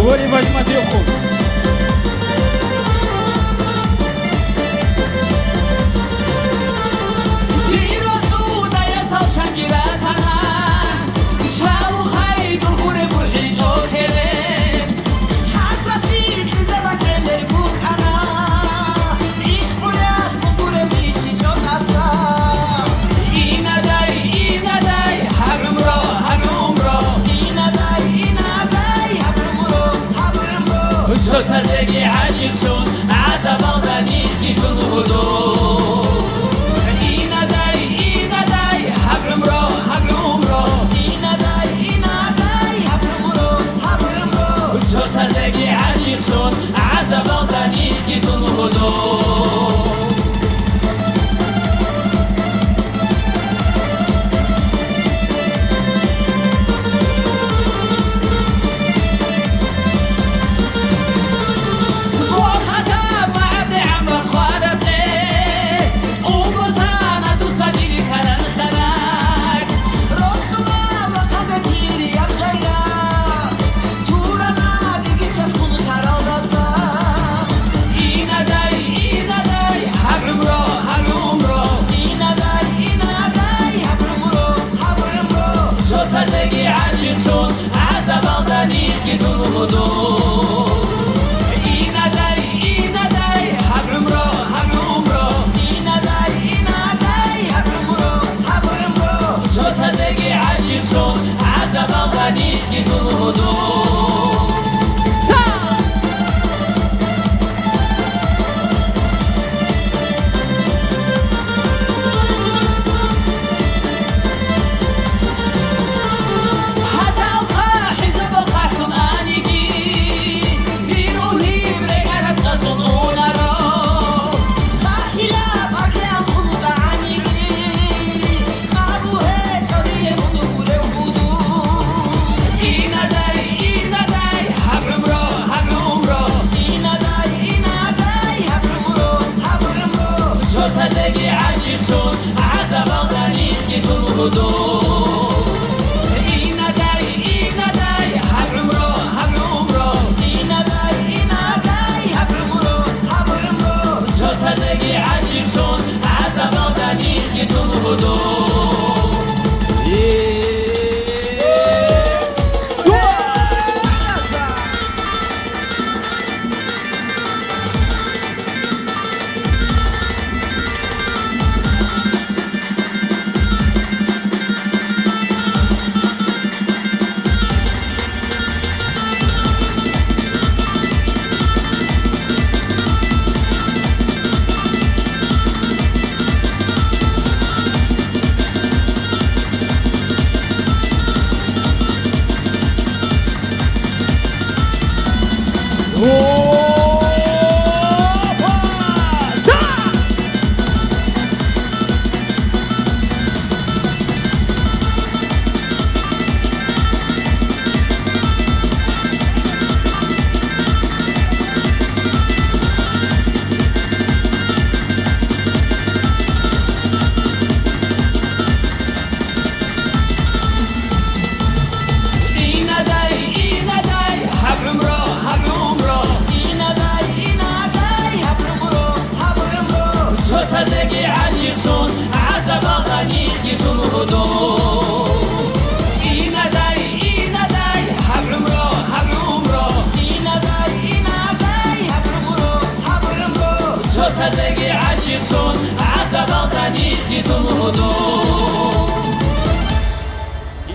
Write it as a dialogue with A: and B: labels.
A: وری بجمتی خوب
B: زندگی عاشق چون عذاب دانیشی تو نبودو این ندای حبرم رو این ندای حبرم رو تو زندگی عاشق چون عذاب دانیشی تو نبودو زندگی عاشق چون عذاب دانیشی تو نبودو این ندای حبرم رو این ندای حبرم رو تو زندگی عاشق چون عذاب دانیشی تو نبودو زندگی عاشق چون عذاب دانیشی تو نبودو این ندای حبرم رو این ندای حبرم رو تو زندگی عاشق چون عذاب دانیشی تو نبودو زندگی عاشق چون عذاب دانیشی تو نبودو این ندای حبرم رو این ندای حبرم رو تو زندگی عاشق چون عذاب دانیشی